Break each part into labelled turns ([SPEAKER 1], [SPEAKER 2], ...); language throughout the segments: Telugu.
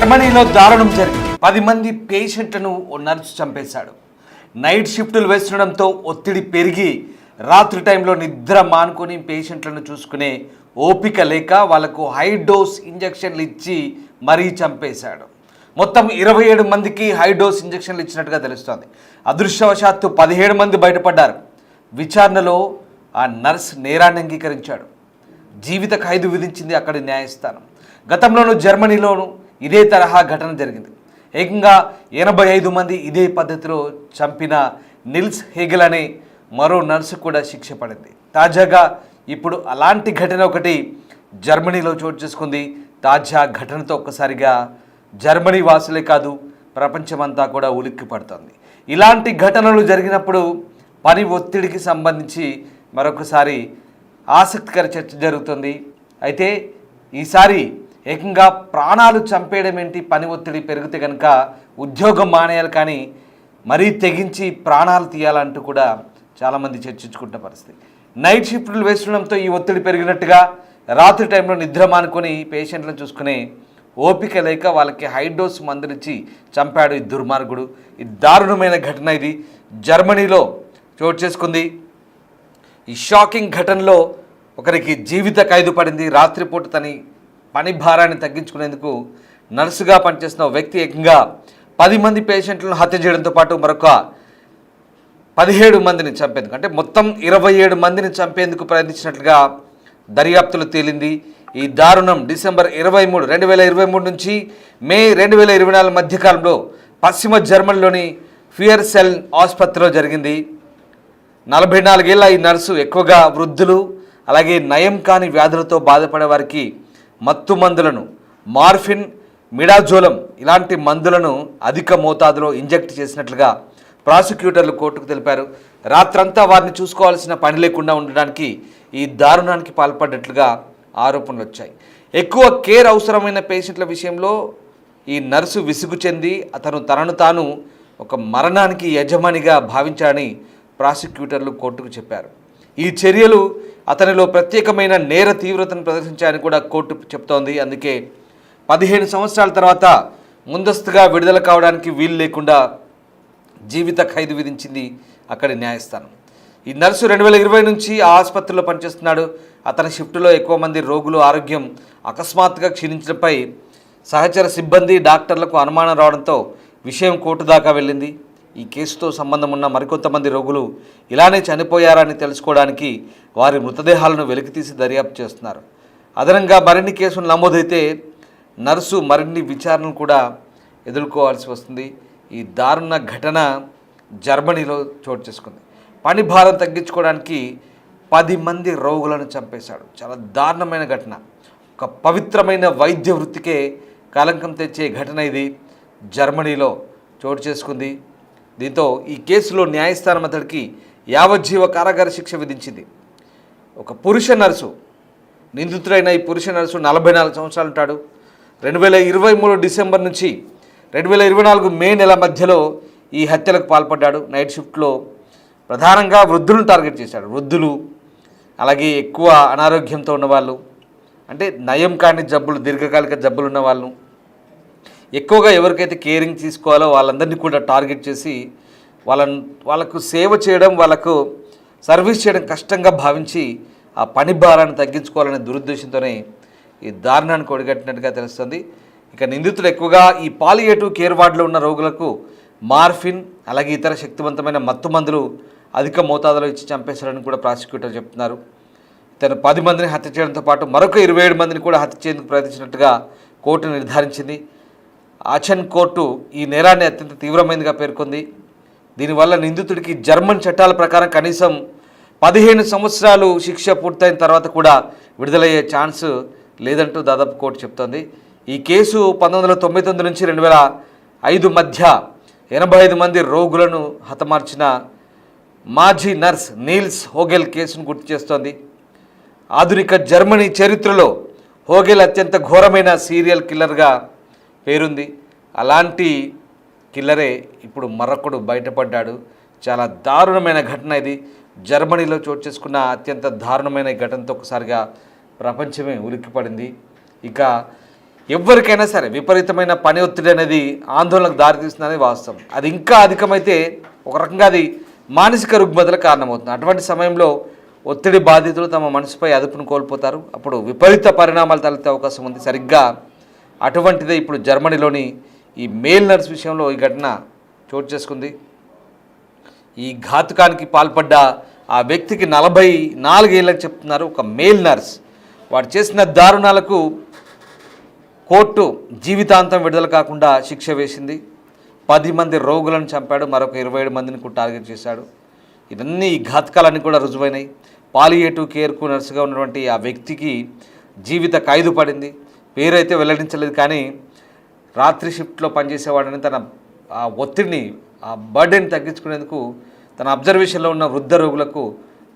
[SPEAKER 1] జర్మనీలో దారుణం జరిగింది. 10 మంది పేషెంట్లను ఓ నర్సు చంపేశాడు. నైట్ షిఫ్టులు వేస్తుండడంతో ఒత్తిడి పెరిగి రాత్రి టైంలో నిద్ర మానుకొని పేషెంట్లను చూసుకునే ఓపిక లేక వాళ్లకు హై డోస్ ఇంజెక్షన్లు ఇచ్చి మరీ చంపేశాడు. మొత్తం 27 మందికి హై డోస్ ఇంజెక్షన్లు ఇచ్చినట్టుగా తెలుస్తోంది. అదృష్టవశాత్తు 17 మంది బయటపడ్డారు. విచారణలో ఆ నర్స్ నేరాన్ని అంగీకరించాడు. జీవిత ఖైదు విధించింది అక్కడి న్యాయస్థానం. గతంలోనూ జర్మనీలోనూ ఇదే తరహా ఘటన జరిగింది. ఏకంగా 85 మంది ఇదే పద్ధతిలో చంపిన నిల్స్ హెగెల్ అనే మరో నర్సు కూడా శిక్ష పడింది. తాజాగా ఇప్పుడు అలాంటి ఘటన ఒకటి జర్మనీలో చోటు చేసుకుంది. తాజా ఘటనతో ఒక్కసారిగా జర్మనీ వాసులే కాదు ప్రపంచమంతా కూడా ఉలిక్కి పడుతుంది. ఇలాంటి ఘటనలు జరిగినప్పుడు పని ఒత్తిడికి సంబంధించి మరొకసారి ఆసక్తికర చర్చ జరుగుతుంది. అయితే ఈసారి ఏకంగా ప్రాణాలు చంపేయడం ఏంటి, పని ఒత్తిడి పెరిగితే కనుక ఉద్యోగం మానేయాలి కానీ మరీ తెగించి ప్రాణాలు తీయాలంటూ కూడా చాలామంది చర్చించుకుంటున్న పరిస్థితి. నైట్ షిఫ్ట్లు వేస్తుండడంతో ఈ ఒత్తిడి పెరిగినట్టుగా రాత్రి టైంలో నిద్ర మానుకొని పేషెంట్లను చూసుకునే ఓపిక లేక వాళ్ళకి హై డోస్ మందులిచ్చి చంపాడు ఈ దుర్మార్గుడు. ఈ దారుణమైన ఘటన ఇది జర్మనీలో చోటు చేసుకుంది. ఈ షాకింగ్ ఘటనలో ఒకరికి జీవిత ఖైదు పడింది. రాత్రిపూట తన పని భారాన్ని తగ్గించుకునేందుకు నర్సుగా పనిచేస్తున్న వ్యక్తి ఏకంగా 10 మంది పేషెంట్లను హత్య చేయడంతో పాటు మరొక 17 మందిని చంపేందుకు, అంటే మొత్తం 27 మందిని చంపేందుకు ప్రయత్నించినట్లుగా దర్యాప్తులో తేలింది. ఈ దారుణం డిసెంబర్ 23, 2023 నుంచి మే 2024 మధ్యకాలంలో పశ్చిమ జర్మనీలోని ఫియర్సెల్ ఆసుపత్రిలో జరిగింది. 44 ఏళ్ల ఈ నర్సు ఎక్కువగా వృద్ధులు అలాగే నయం కాని వ్యాధులతో బాధపడే వారికి మత్తు మందులను, మార్ఫిన్, మిడాజోలం ఇలాంటి మందులను అధిక మోతాదులో ఇంజెక్ట్ చేసినట్లుగా ప్రాసిక్యూటర్లు కోర్టుకు తెలిపారు. రాత్రంతా వారిని చూసుకోవాల్సిన పని లేకుండా ఉండడానికి ఈ దారుణానికి పాల్పడ్డట్లుగా ఆరోపణలు వచ్చాయి. ఎక్కువ కేర్ అవసరమైన పేషెంట్ల విషయంలో ఈ నర్సు విసుగు చెంది తనను తాను ఒక మరణానికి యజమానిగా భావించాడని ప్రాసిక్యూటర్లు కోర్టుకు చెప్పారు. ఈ చర్యలు అతనిలో ప్రత్యేకమైన నేర తీవ్రతను ప్రదర్శించాయని కూడా కోర్టు చెప్తోంది. అందుకే 15 సంవత్సరాల తర్వాత ముందస్తుగా విడుదల కావడానికి వీలు లేకుండా జీవిత ఖైదు విధించింది అక్కడి న్యాయస్థానం. ఈ నర్సు 2020 నుంచి ఆ ఆసుపత్రిలో పనిచేస్తున్నాడు. అతని షిఫ్టులో ఎక్కువ మంది రోగులు ఆరోగ్యం అకస్మాత్తుగా క్షీణించడంపై సహచర సిబ్బంది, డాక్టర్లకు అనుమానం రావడంతో విషయం కోర్టు దాకా వెళ్ళింది. ఈ కేసుతో సంబంధం ఉన్న మరికొంతమంది రోగులు ఇలానే చనిపోయారని తెలుసుకోవడానికి వారి మృతదేహాలను వెలికితీసి దర్యాప్తు చేస్తున్నారు. అదనంగా మరిన్ని కేసులు నమోదైతే నర్సు మరిన్ని విచారణలు కూడా ఎదుర్కోవాల్సి వస్తుంది. ఈ దారుణ ఘటన జర్మనీలో చోటు చేసుకుంది. పని భారం తగ్గించుకోవడానికి 10 మంది రోగులను చంపేశాడు. చాలా దారుణమైన ఘటన. ఒక పవిత్రమైన వైద్య వృత్తికే కలంకం తెచ్చే ఘటన ఇది జర్మనీలో చోటు చేసుకుంది. దీంతో ఈ కేసులో న్యాయస్థానం అతడికి యావజ్జీవ కారాగార శిక్ష విధించింది. ఒక పురుష నర్సు, నిందితుడైన ఈ పురుష నర్సు 44 సంవత్సరాలు ఉంటాడు. 2023 డిసెంబర్ నుంచి 2024 మే నెల మధ్యలో ఈ హత్యలకు పాల్పడ్డాడు. నైట్ షిఫ్ట్లో ప్రధానంగా వృద్ధులను టార్గెట్ చేశాడు. వృద్ధులు అలాగే ఎక్కువ అనారోగ్యంతో ఉన్నవాళ్ళు, అంటే నయం కాని జబ్బులు, దీర్ఘకాలిక జబ్బులు ఉన్న వాళ్ళు, ఎక్కువగా ఎవరికైతే కేరింగ్ తీసుకోవాలో వాళ్ళందరినీ కూడా టార్గెట్ చేసి వాళ్ళకు సేవ చేయడం, వాళ్ళకు సర్వీస్ చేయడం కష్టంగా భావించి ఆ పని భారాన్ని తగ్గించుకోవాలనే దురుద్దేశంతోనే ఈ దారుణానికి ఒడిగట్టినట్టుగా తెలుస్తుంది. ఇక నిందితులు ఎక్కువగా ఈ పాలియేటివ్ కేర్ వార్డులో ఉన్న రోగులకు మార్ఫిన్ అలాగే ఇతర శక్తివంతమైన మత్తు మందులు అధిక మోతాదులో ఇచ్చి చంపేశారని కూడా ప్రాసిక్యూటర్ చెప్తున్నారు. తను 10 మందిని హత్య చేయడంతో పాటు మరొక 27 మందిని కూడా హత్య చేసేందుకు ప్రయత్నించినట్టుగా కోర్టు నిర్ధారించింది. ఆచన్ కోర్టు ఈ నేరాన్ని అత్యంత తీవ్రమైనదిగా పేర్కొంది. దీనివల్ల నిందితుడికి జర్మన్ చట్టాల ప్రకారం కనీసం 15 సంవత్సరాలు శిక్ష పూర్తయిన తర్వాత కూడా విడుదలయ్యే ఛాన్స్ లేదంటూ దాదాపు కోర్టు చెప్తోంది. ఈ కేసు 1999 నుంచి 2005 మధ్య 85 మంది రోగులను హతమార్చిన మాజీ నర్స్ నీల్స్ హోగెల్ కేసును గుర్తు చేస్తోంది. ఆధునిక జర్మనీ చరిత్రలో హోగెల్ అత్యంత ఘోరమైన సీరియల్ కిల్లర్గా పేరుంది. అలాంటి కిల్లరే ఇప్పుడు మరొకడు బయటపడ్డాడు. చాలా దారుణమైన ఘటన ఇది. జర్మనీలో చోటు చేసుకున్న అత్యంత దారుణమైన ఘటనతో ఒకసారిగా ప్రపంచమే ఉలిక్కిపడింది. ఇక ఎవరికైనా సరే విపరీతమైన పని ఒత్తిడి అనేది ఆందోళనకు దారితీస్తుందనేది వాస్తవం. అది ఇంకా అధికమైతే ఒక రకంగా అది మానసిక రుగ్మతలకు కారణమవుతుంది. అటువంటి సమయంలో ఒత్తిడి బాధితులు తమ మనసుపై అదుపును కోల్పోతారు. అప్పుడు విపరీత పరిణామాలు తలెత్తే అవకాశం ఉంది. సరిగ్గా అటువంటిదే ఇప్పుడు జర్మనీలోని ఈ మేల్ నర్స్ విషయంలో ఈ ఘటన చోటు చేసుకుంది. ఈ ఘాతుకానికి పాల్పడ్డ ఆ వ్యక్తికి 44 ఏళ్ళని చెప్తున్నారు. ఒక మేల్ నర్స్. వాడు చేసిన దారుణాలకు కోర్టు జీవితాంతం విడుదల కాకుండా శిక్ష వేసింది. 10 మంది రోగులను చంపాడు, మరొక 27 మందిని టార్గెట్ చేశాడు. ఇవన్నీ ఈ ఘాతకాలన్నీ కూడా రుజువైనాయి. పాలియేటివ్ కేర్కు నర్సుగా ఉన్నటువంటి ఆ వ్యక్తికి జీవిత ఖైదు పడింది. పేరైతే వెల్లడించలేదు, కానీ రాత్రి షిఫ్ట్లో పనిచేసేవాడని తన ఆ ఒత్తిడిని, ఆ బర్డెన్ తగ్గించుకునేందుకు తన అబ్జర్వేషన్లో ఉన్న వృద్ధ రోగులకు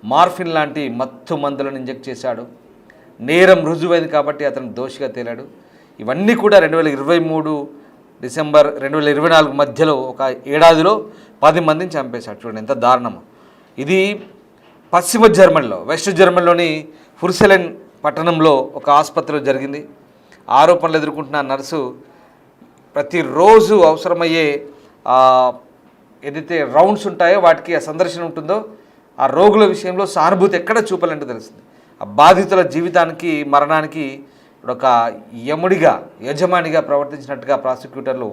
[SPEAKER 1] మార్ఫిన్ లాంటి మత్తు మందులను ఇంజెక్ట్ చేశాడు. నేరం రుజువైంది కాబట్టి అతను దోషిగా తేలాడు. ఇవన్నీ కూడా 2023 డిసెంబర్ 2024 మధ్యలో ఒక ఏడాదిలో 10 మందిని చంపేశాడు. చూడండి ఎంత దారుణమో. ఇది పశ్చిమ జర్మనీలో, వెస్ట్ జర్మనీలోని ఫుర్సెలెన్ పట్టణంలో ఒక ఆసుపత్రిలో జరిగింది. ఆరోపణలు ఎదుర్కొంటున్న నర్సు ప్రతిరోజు అవసరమయ్యే ఏదైతే రౌండ్స్ ఉంటాయో వాటికి ఆ సందర్శన ఉంటుందో ఆ రోగుల విషయంలో సానుభూతి ఎక్కడ చూపాలంటే తెలుస్తుంది. ఆ బాధితుల జీవితానికి మరణానికి ఒక యజమానిగా ప్రవర్తించినట్టుగా ప్రాసిక్యూటర్లు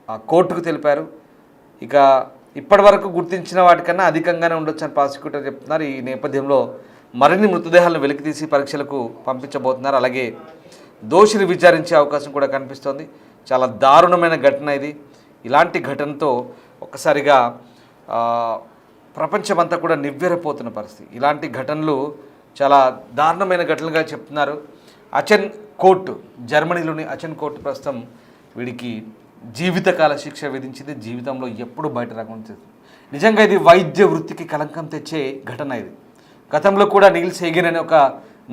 [SPEAKER 1] ఆ కోర్టుకు తెలిపారు. ఇక ఇప్పటి వరకు గుర్తించిన వాటికన్నా అధికంగానే ఉండొచ్చు అని ప్రాసిక్యూటర్ చెప్తున్నారు. ఈ నేపథ్యంలో మరిన్ని మృతదేహాలను వెలికితీసి పరీక్షలకు పంపించబోతున్నారు. అలాగే దోషిని విచారించే అవకాశం కూడా కనిపిస్తోంది. చాలా దారుణమైన ఘటన ఇది. ఇలాంటి ఘటనతో ఒక్కసారిగా ప్రపంచమంతా కూడా నివ్వెరపోతున్న పరిస్థితి. ఇలాంటి ఘటనలు చాలా దారుణమైన ఘటనలుగా చెప్తున్నారు. అచెన్ కోర్టు, జర్మనీలోని అచెన్ కోర్టు ప్రస్తుతం వీడికి జీవితకాల శిక్ష విధించింది. జీవితంలో ఎప్పుడు బయట రాకుండా. నిజంగా ఇది వైద్య వృత్తికి కలంకం తెచ్చే ఘటన ఇది. గతంలో కూడా నీల్స్ హేగెన్ అనే ఒక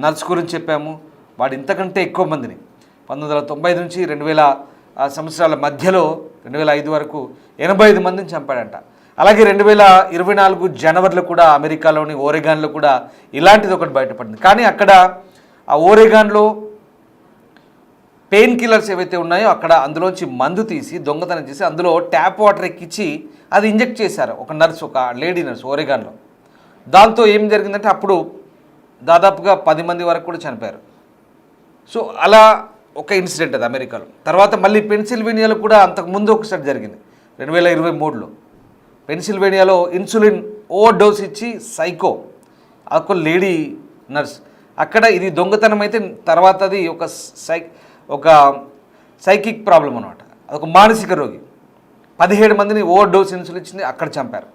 [SPEAKER 1] నర్స్ గురించి చెప్పాము. వాడు ఇంతకంటే ఎక్కువ మందిని 1995 నుంచి 2000 సంవత్సరాల మధ్యలో 2005 వరకు 85 మందిని చంపాడంట. అలాగే 2024 జనవరిలో కూడా అమెరికాలోని ఓరెగాన్లో కూడా ఇలాంటిది ఒకటి బయటపడింది. కానీ అక్కడ ఆ ఓరెగాన్లో పెయిన్ కిల్లర్స్ ఏవైతే ఉన్నాయో అక్కడ అందులోంచి మందు తీసి దొంగతనం చేసి అందులో ట్యాప్ వాటర్ ఎక్కించి అది ఇంజెక్ట్ చేశారు ఒక నర్స్, ఒక లేడీ నర్స్ ఓరెగాన్లో. దాంతో ఏం జరిగిందంటే అప్పుడు దాదాపుగా 10 మంది వరకు కూడా చనిపోయారు. సో అలా ఒక ఇన్సిడెంట్ అది అమెరికాలో. తర్వాత మళ్ళీ పెన్సిల్వేనియాలో కూడా అంతకుముందు ఒకసారి జరిగింది 2023లో. పెన్సిల్వేనియాలో ఇన్సులిన్ ఓవర్ డోస్ ఇచ్చి సైకో ఒక లేడీ నర్స్, అక్కడ ఇది దొంగతనం అయితే తర్వాత అది ఒక సైకిక్ ప్రాబ్లం అనమాట. అదొక మానసిక రోగి. 17 మందిని ఓవర్ డోస్ ఇన్సులిన్ ఇచ్చింది, అక్కడ చంపారు.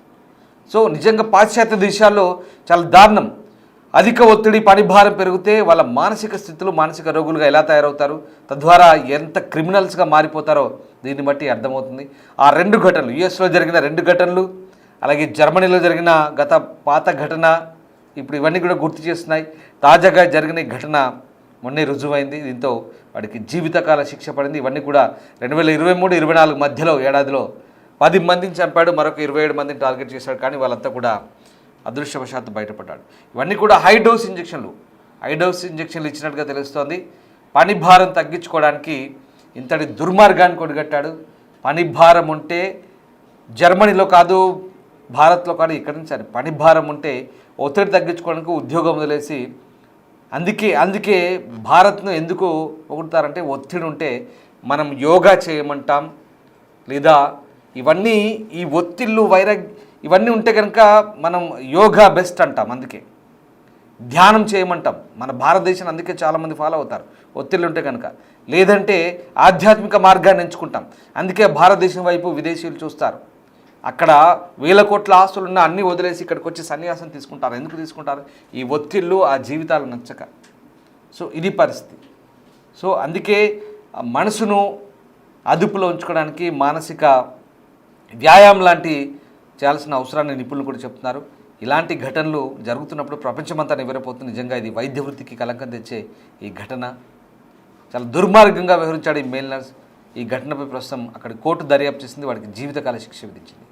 [SPEAKER 1] సో నిజంగా పాశ్చాత్య దేశాల్లో చాలా దారుణం. అధిక ఒత్తిడి, పని భారం పెరిగితే వాళ్ళ మానసిక స్థితులు మానసిక రోగులుగా ఎలా తయారవుతారు, తద్వారా ఎంత క్రిమినల్స్గా మారిపోతారో దీన్ని బట్టి అర్థమవుతుంది. ఆ 2 ఘటనలు, యుఎస్లో జరిగిన 2 ఘటనలు, అలాగే జర్మనీలో జరిగిన పాత ఘటన ఇప్పుడు ఇవన్నీ కూడా గుర్తు చేస్తున్నాయి. తాజాగా జరిగిన ఈ ఘటన మొన్నే రుజువైంది. దీంతో వాడికి జీవితకాల శిక్ష పడింది. ఇవన్నీ కూడా 2023-24 మధ్యలో ఏడాదిలో 10 మందిని చంపాడు, మరొక 27 మందిని టార్గెట్ చేశాడు. కానీ వాళ్ళంతా కూడా అదృష్టవశాత్తు బయటపడ్డాడు. ఇవన్నీ కూడా హై డోస్ ఇంజెక్షన్లు ఇచ్చినట్టుగా తెలుస్తోంది. పని భారం తగ్గించుకోవడానికి ఇంతటి దుర్మార్గాన్ని కొడిగట్టాడు. పని భారం ఉంటే జర్మనీలో కాదు, భారత్లో కాదు, ఇక్కడి నుంచి సరే పని భారం ఉంటే ఒత్తిడి తగ్గించుకోవడానికి ఉద్యోగం వదిలేసి, అందుకే భారత్ను ఎందుకు పొగుడుతారంటే ఒత్తిడి ఉంటే మనం యోగా చేయమంటాం, లేదా ఈ ఒత్తిళ్ళు ఇవన్నీ ఉంటే కనుక మనం యోగా బెస్ట్ అంటాం. అందుకే ధ్యానం చేయమంటాం. మన భారతదేశం అందుకే చాలామంది ఫాలో అవుతారు ఒత్తిళ్ళు ఉంటే కనుక. లేదంటే ఆధ్యాత్మిక మార్గాన్ని ఎంచుకుంటాం. అందుకే భారతదేశం వైపు విదేశీయులు చూస్తారు. అక్కడ వేల కోట్ల ఆస్తులున్న అన్నీ వదిలేసి ఇక్కడికి వచ్చి సన్యాసం తీసుకుంటారు. ఎందుకు తీసుకుంటారు? ఈ ఒత్తిళ్ళు ఆ జీవితాలు నచ్చక. సో ఇది పరిస్థితి. సో అందుకే మనసును అదుపులో ఉంచుకోవడానికి మానసిక వ్యాయామం లాంటి చేయాల్సిన అవసరాన్ని నిపుణులు కూడా చెప్తున్నారు. ఇలాంటి ఘటనలు జరుగుతున్నప్పుడు ప్రపంచమంతా నివ్వెరపోతుంది. నిజంగా ఇది వైద్య వృత్తికి కలంకం తెచ్చే ఈ ఘటన. చాలా దుర్మార్గంగా వ్యవహరించాడు ఈ మేల్ నర్స్. ఈ ఘటనపై ప్రస్తుతం అక్కడ కోర్టు దర్యాప్తు చేసింది, వాడికి జీవితకాల శిక్ష విధించింది.